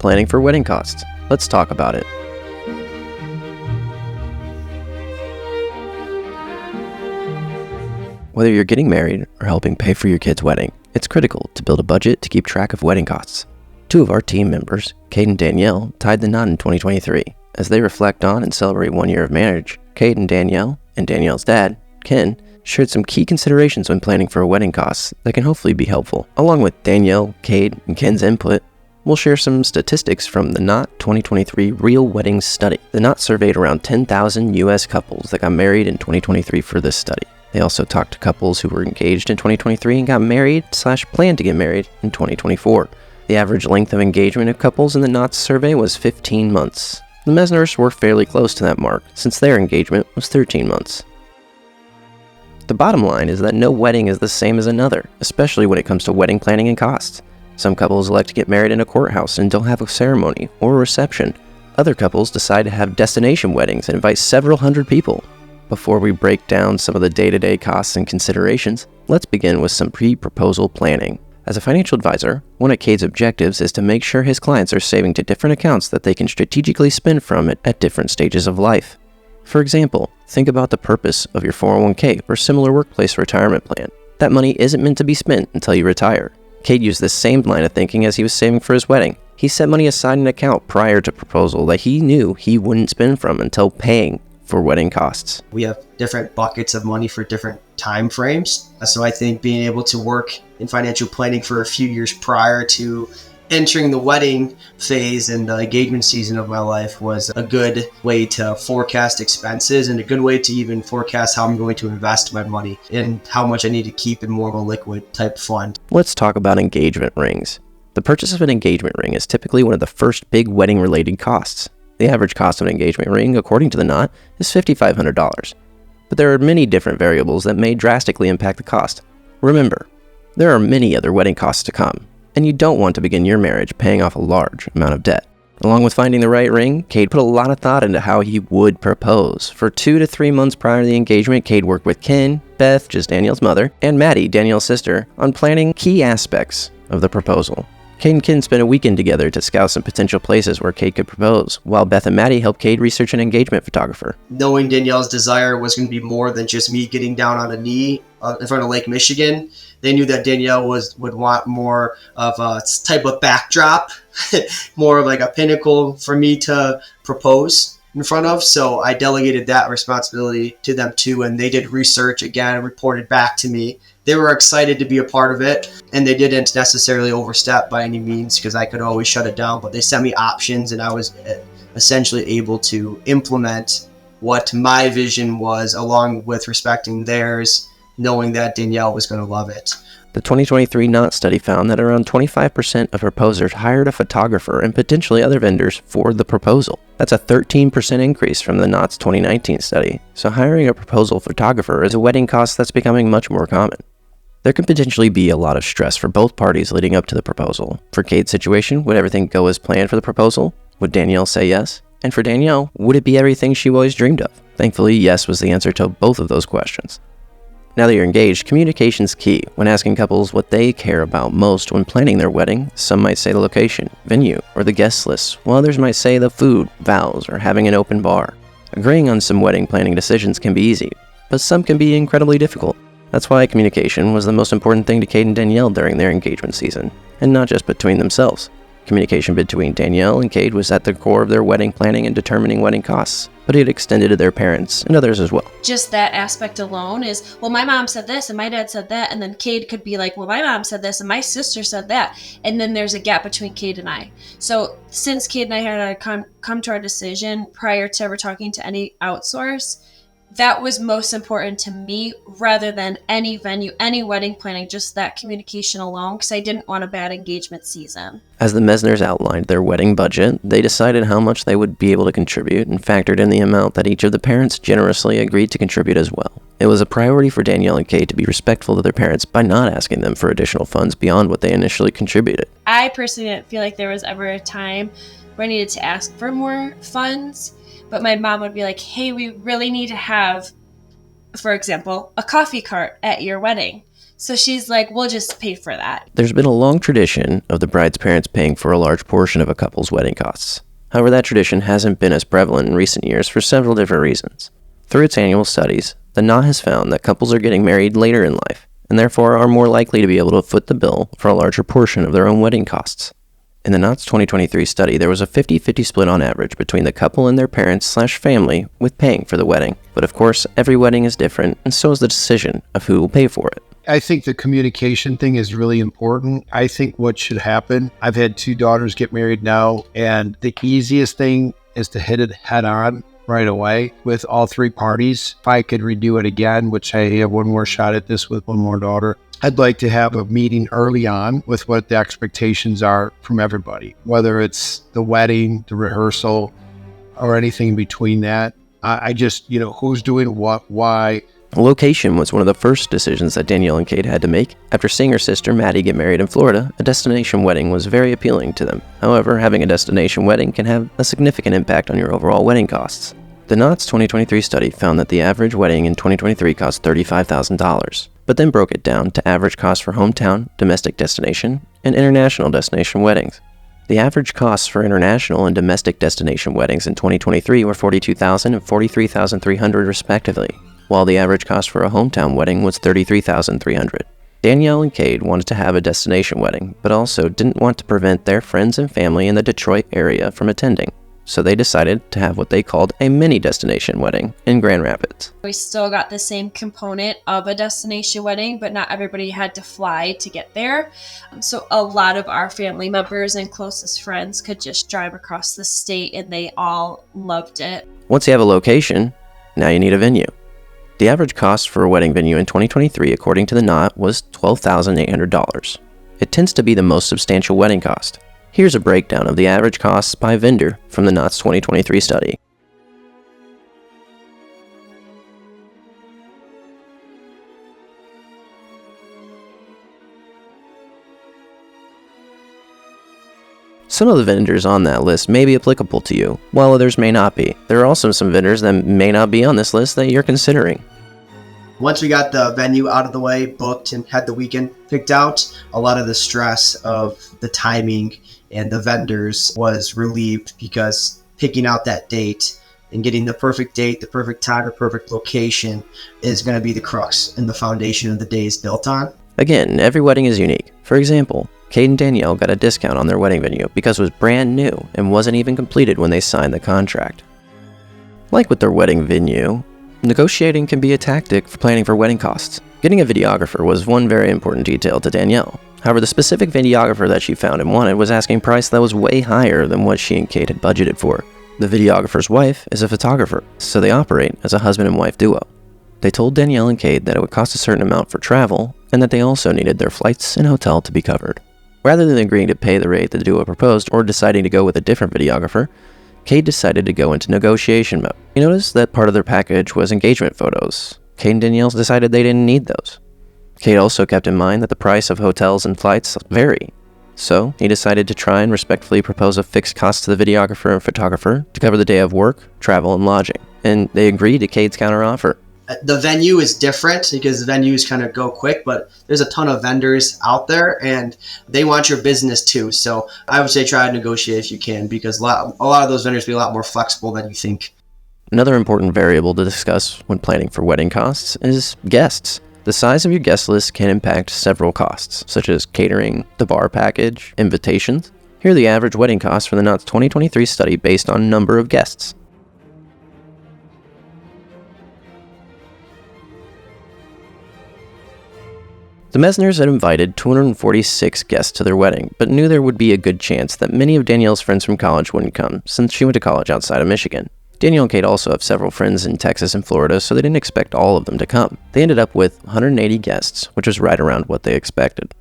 planning for wedding costs. Let's talk about it. Whether you're getting married or helping pay for your kid's wedding, it's critical to build a budget to keep track of wedding costs. Two of our team members, Kate and Danielle, tied the knot in 2023. As they reflect on and celebrate 1 year of marriage, Kate and Danielle's dad, Ken, shared some key considerations when planning for wedding costs that can hopefully be helpful. Along with Danielle, Kate, and Ken's input, we'll share some statistics from the Knot 2023 Real Weddings Study. The Knot surveyed around 10,000 U.S. couples that got married in 2023 for this study. They also talked to couples who were engaged in 2023 and got married/planned to get married in 2024. The average length of engagement of couples in the Knot's survey was 15 months. The Mesners were fairly close to that mark, since their engagement was 13 months. The bottom line is that no wedding is the same as another, especially when it comes to wedding planning and costs. Some couples elect to get married in a courthouse and don't have a ceremony or a reception. Other couples decide to have destination weddings and invite several hundred people. Before we break down some of the day-to-day costs and considerations, let's begin with some pre-proposal planning. As a financial advisor, one of Cade's objectives is to make sure his clients are saving to different accounts that they can strategically spend from at different stages of life. For example, think about the purpose of your 401k or similar workplace retirement plan. That money isn't meant to be spent until you retire. Cade used this same line of thinking as he was saving for his wedding. He set money aside in an account prior to proposal that he knew he wouldn't spend from until paying for wedding costs. We have different buckets of money for different time frames. So I think being able to work in financial planning for a few years prior to entering the wedding phase and the engagement season of my life was a good way to forecast expenses and a good way to even forecast how I'm going to invest my money and how much I need to keep in more of a liquid type fund. Let's talk about engagement rings. The purchase of an engagement ring is typically one of the first big wedding related costs. The average cost of an engagement ring, according to the Knot, is $5,500. But there are many different variables that may drastically impact the cost. Remember, there are many other wedding costs to come, and you don't want to begin your marriage paying off a large amount of debt. Along with finding the right ring, Cade put a lot of thought into how he would propose. For 2 to 3 months prior to the engagement, Cade worked with Ken, Beth, just Danielle's mother, and Maddie, Danielle's sister, on planning key aspects of the proposal. Cade and Ken spent a weekend together to scout some potential places where Cade could propose, while Beth and Maddie helped Cade research an engagement photographer. Knowing Danielle's desire was going to be more than just me getting down on a knee in front of Lake Michigan, they knew that Danielle would want more of a type of backdrop, more of like a pinnacle for me to propose in front of. So I delegated that responsibility to them too, and they did research again and reported back to me. They were excited to be a part of it, and they didn't necessarily overstep by any means because I could always shut it down, but they sent me options and I was essentially able to implement what my vision was along with respecting theirs, knowing that Danielle was going to love it. The 2023 Knot study found that around 25% of proposers hired a photographer and potentially other vendors for the proposal. That's a 13% increase from the Knot's 2019 study. So hiring a proposal photographer is a wedding cost that's becoming much more common. There could potentially be a lot of stress for both parties leading up to the proposal. For Cade's situation, would everything go as planned for the proposal? Would Danielle say yes? And for Danielle, would it be everything she always dreamed of? Thankfully, yes was the answer to both of those questions. Now that you're engaged, communication's key. When asking couples what they care about most when planning their wedding, some might say the location, venue, or the guest list, while others might say the food, vows, or having an open bar. Agreeing on some wedding planning decisions can be easy, but some can be incredibly difficult. That's why communication was the most important thing to Cade and Danielle during their engagement season, and not just between themselves. Communication between Danielle and Cade was at the core of their wedding planning and determining wedding costs, but it extended to their parents and others as well. Just that aspect alone is, well, my mom said this and my dad said that, and then Cade could be like, well, my mom said this and my sister said that, and then there's a gap between Cade and I. So since Cade and I had come to our decision prior to ever talking to any outsource, that was most important to me rather than any venue, any wedding planning, just that communication alone, because I didn't want a bad engagement season. As the Mesners outlined their wedding budget, they decided how much they would be able to contribute and factored in the amount that each of the parents generously agreed to contribute as well. It was a priority for Danielle and Kate to be respectful to their parents by not asking them for additional funds beyond what they initially contributed. I personally didn't feel like there was ever a time where I needed to ask for more funds. But my mom would be like, hey, we really need to have, for example, a coffee cart at your wedding. So she's like, we'll just pay for that. There's been a long tradition of the bride's parents paying for a large portion of a couple's wedding costs. However, that tradition hasn't been as prevalent in recent years for several different reasons. Through its annual studies, the knot has found that couples are getting married later in life, and therefore are more likely to be able to foot the bill for a larger portion of their own wedding costs. In the Knott's 2023 study, there was a 50-50 split on average between the couple and their parents/family with paying for the wedding. But of course, every wedding is different, and so is the decision of who will pay for it. I think the communication thing is really important. I think what should happen, I've had 2 daughters get married now, and the easiest thing is to hit it head on right away with all 3 parties. If I could redo it again, which I have one more shot at this with one more daughter, I'd like to have a meeting early on with what the expectations are from everybody, whether it's the wedding, the rehearsal, or anything in between that. I just, who's doing what, why. Location was one of the first decisions that Danielle and Kate had to make. After seeing her sister Maddie get married in Florida, a destination wedding was very appealing to them. However, having a destination wedding can have a significant impact on your overall wedding costs. The Knott's 2023 study found that the average wedding in 2023 cost $35,000, but then broke it down to average cost for hometown, domestic destination, and international destination weddings. The average costs for international and domestic destination weddings in 2023 were $42,000 and $43,300 respectively, while the average cost for a hometown wedding was $33,300. Danielle and Kate wanted to have a destination wedding, but also didn't want to prevent their friends and family in the Detroit area from attending. So they decided to have what they called a mini destination wedding in Grand Rapids. We still got the same component of a destination wedding, but not everybody had to fly to get there. So a lot of our family members and closest friends could just drive across the state, and they all loved it. Once you have a location, now you need a venue. The average cost for a wedding venue in 2023, according to the Knot, was $12,800. It tends to be the most substantial wedding cost. Here's a breakdown of the average costs by vendor from the Knott's 2023 study. Some of the vendors on that list may be applicable to you, while others may not be. There are also some vendors that may not be on this list that you're considering. Once we got the venue out of the way, booked, and had the weekend picked out, a lot of the stress of the timing and the vendors was relieved, because picking out that date and getting the perfect date, the perfect time, the perfect location is going to be the crux and the foundation of the day is built on. Again, every wedding is unique. For example, Kate and Danielle got a discount on their wedding venue because it was brand new and wasn't even completed when they signed the contract. Like with their wedding venue, negotiating can be a tactic for planning for wedding costs. Getting a videographer was one very important detail to Danielle. However, the specific videographer that she found and wanted was asking a price that was way higher than what she and Kate had budgeted for. The videographer's wife is a photographer, so they operate as a husband and wife duo. They told Danielle and Kate that it would cost a certain amount for travel, and that they also needed their flights and hotel to be covered. Rather than agreeing to pay the rate the duo proposed or deciding to go with a different videographer, Kate decided to go into negotiation mode. You notice that part of their package was engagement photos. Kate and Danielle decided they didn't need those. Kate also kept in mind that the price of hotels and flights vary. So he decided to try and respectfully propose a fixed cost to the videographer and photographer to cover the day of work, travel, and lodging. And they agreed to Kate's counteroffer. The venue is different because venues kind of go quick, but there's a ton of vendors out there and they want your business too. So I would say try to negotiate if you can, because a lot of those vendors be a lot more flexible than you think. Another important variable to discuss when planning for wedding costs is guests. The size of your guest list can impact several costs, such as catering, the bar package, invitations. Here are the average wedding costs from the Knott's 2023 study based on number of guests. The Mesners had invited 246 guests to their wedding, but knew there would be a good chance that many of Danielle's friends from college wouldn't come, since she went to college outside of Michigan. Danielle and Kate also have several friends in Texas and Florida, so they didn't expect all of them to come. They ended up with 180 guests, which was right around what they expected.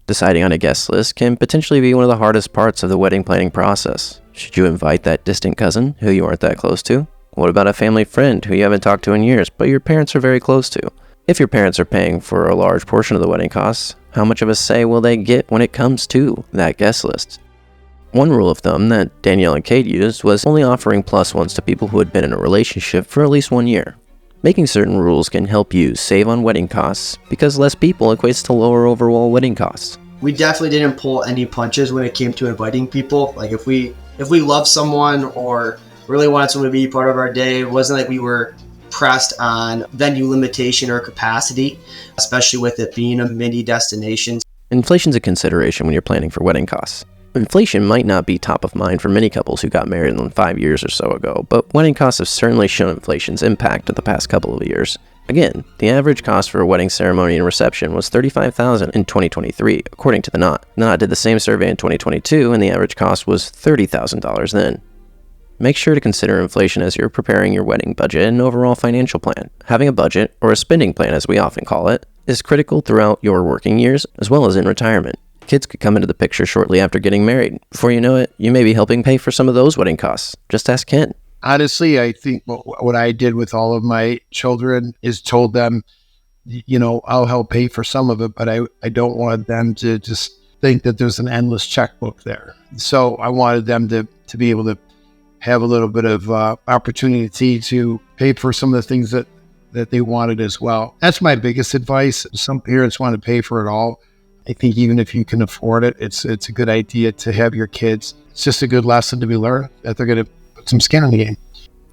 Deciding on a guest list can potentially be one of the hardest parts of the wedding planning process. Should you invite that distant cousin who you aren't that close to? What about a family friend who you haven't talked to in years, but your parents are very close to? If your parents are paying for a large portion of the wedding costs, how much of a say will they get when it comes to that guest list? One rule of thumb that Danielle and Kate used was only offering plus ones to people who had been in a relationship for at least 1 year. Making certain rules can help you save on wedding costs because less people equates to lower overall wedding costs. We definitely didn't pull any punches when it came to inviting people. Like if we love someone or really wanted someone to be part of our day, it wasn't like we were pressed on venue limitation or capacity, especially with it being a mini destination. Inflation's a consideration when you're planning for wedding costs. Inflation might not be top of mind for many couples who got married 5 years or so ago, but wedding costs have certainly shown inflation's impact in the past couple of years. Again, the average cost for a wedding ceremony and reception was $35,000 in 2023, according to the Knot. The Knot did the same survey in 2022, and the average cost was $30,000 then. Make sure to consider inflation as you're preparing your wedding budget and overall financial plan. Having a budget, or a spending plan as we often call it, is critical throughout your working years as well as in retirement. Kids could come into the picture shortly after getting married. Before you know it, you may be helping pay for some of those wedding costs. Just ask Ken. Honestly, I think what I did with all of my children is told them, I'll help pay for some of it, but I don't want them to just think that there's an endless checkbook there. So I wanted them to be able to have a little bit of opportunity to pay for some of the things that they wanted as well. That's my biggest advice. Some parents want to pay for it all. I think even if you can afford it, it's a good idea to have your kids. It's just a good lesson to be learned that they're going to put some skin in the game.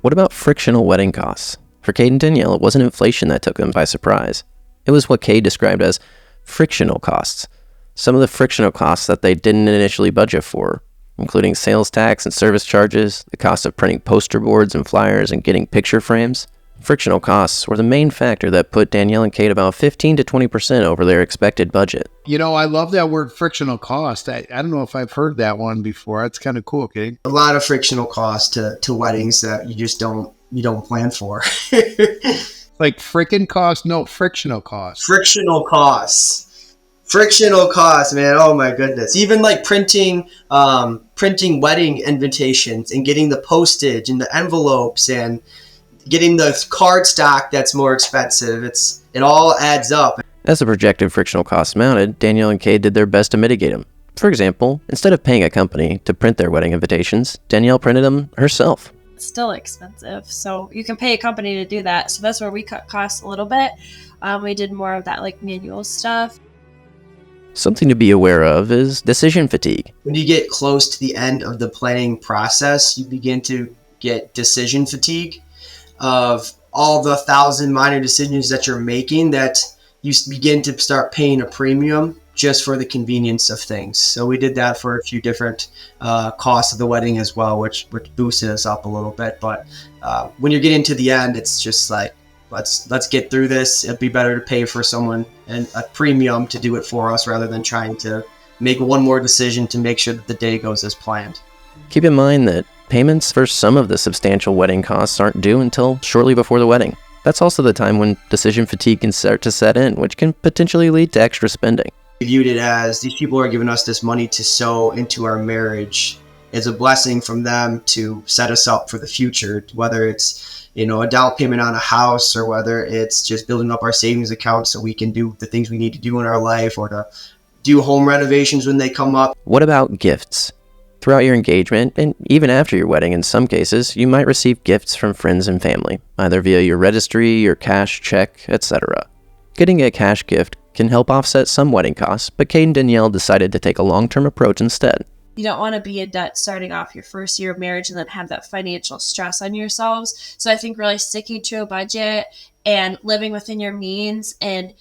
What about frictional wedding costs? For Kate and Danielle, it wasn't inflation that took them by surprise. It was what Kate described as frictional costs. Some of the frictional costs that they didn't initially budget for, including sales tax and service charges, the cost of printing poster boards and flyers and getting picture frames. Frictional costs were the main factor that put Danielle and Kate about 15 to 20% over their expected budget. I love that word frictional cost. I don't know if I've heard that one before. It's kind of cool, Kate. A lot of frictional costs to weddings that you just don't plan for. Like frickin' cost? No, frictional cost. Frictional costs. Frictional costs, man. Oh my goodness. Even like printing wedding invitations and getting the postage and the envelopes and getting the card stock that's more expensive. It all adds up. As the projected frictional costs mounted, Danielle and Kate did their best to mitigate them. For example, instead of paying a company to print their wedding invitations, Danielle printed them herself. It's still expensive, so you can pay a company to do that. So that's where we cut costs a little bit. We did more of that like manual stuff. Something to be aware of is decision fatigue. When you get close to the end of the planning process, you begin to get decision fatigue of all the 1,000 minor decisions that you're making that you begin to start paying a premium just for the convenience of things. So we did that for a few different costs of the wedding as well, which boosted us up a little bit. But when you're getting to the end, it's just like, let's get through this. It'd be better to pay for someone and a premium to do it for us rather than trying to make one more decision to make sure that the day goes as planned. Keep in mind that payments for some of the substantial wedding costs aren't due until shortly before the wedding. That's also the time when decision fatigue can start to set in, which can potentially lead to extra spending. We viewed it as these people are giving us this money to sow into our marriage. It's a blessing from them to set us up for the future, whether it's a down payment on a house or whether it's just building up our savings account so we can do the things we need to do in our life or to do home renovations when they come up. What about gifts? Throughout your engagement, and even after your wedding in some cases, you might receive gifts from friends and family, either via your registry, your cash, check, etc. Getting a cash gift can help offset some wedding costs, but Kate and Danielle decided to take a long-term approach instead. You don't want to be in debt starting off your first year of marriage and then have that financial stress on yourselves. So I think really sticking to a budget and living within your means and,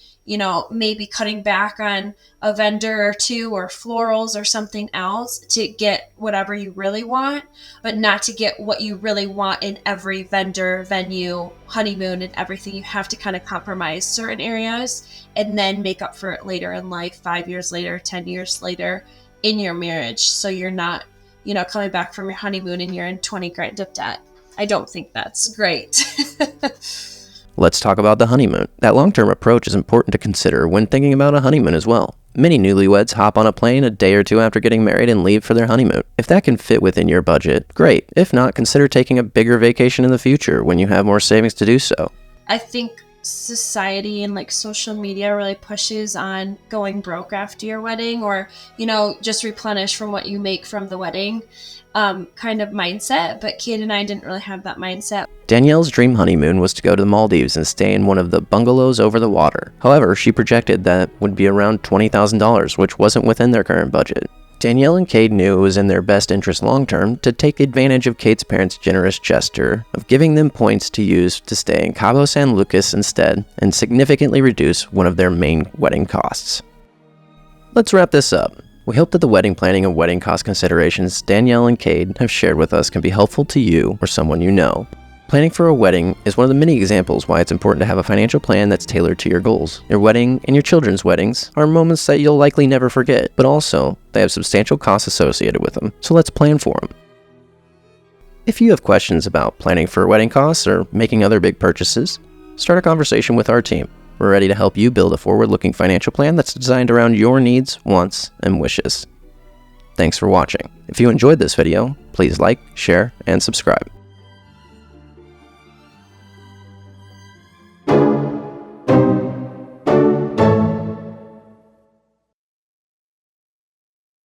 maybe cutting back on a vendor or two or florals or something else to get whatever you really want, but not to get what you really want in every vendor, venue, honeymoon, and everything. You have to kind of compromise certain areas and then make up for it later in life, 5 years later, 10 years later in your marriage. So you're not, coming back from your honeymoon and you're in 20 grand of debt. I don't think that's great. Let's talk about the honeymoon. That long-term approach is important to consider when thinking about a honeymoon as well. Many newlyweds hop on a plane a day or two after getting married and leave for their honeymoon. If that can fit within your budget, great. If not, consider taking a bigger vacation in the future when you have more savings to do so. I think society and social media really pushes on going broke after your wedding or, just replenish from what you make from the wedding. kind of mindset, but Kate and I didn't really have that mindset. Danielle's dream honeymoon was to go to the Maldives and stay in one of the bungalows over the water. However, she projected that would be around $20,000, which wasn't within their current budget. Danielle and Kate knew it was in their best interest long-term to take advantage of Kate's parents' generous gesture of giving them points to use to stay in Cabo San Lucas instead and significantly reduce one of their main wedding costs. Let's wrap this up. We hope that the wedding planning and wedding cost considerations Danielle and Kate have shared with us can be helpful to you or someone you know. Planning for a wedding is one of the many examples why it's important to have a financial plan that's tailored to your goals. Your wedding and your children's weddings are moments that you'll likely never forget, but also they have substantial costs associated with them, so let's plan for them. If you have questions about planning for wedding costs or making other big purchases, start a conversation with our team. We're ready to help you build a forward-looking financial plan that's designed around your needs, wants, and wishes. Thanks for watching. If you enjoyed this video, please like, share, and subscribe.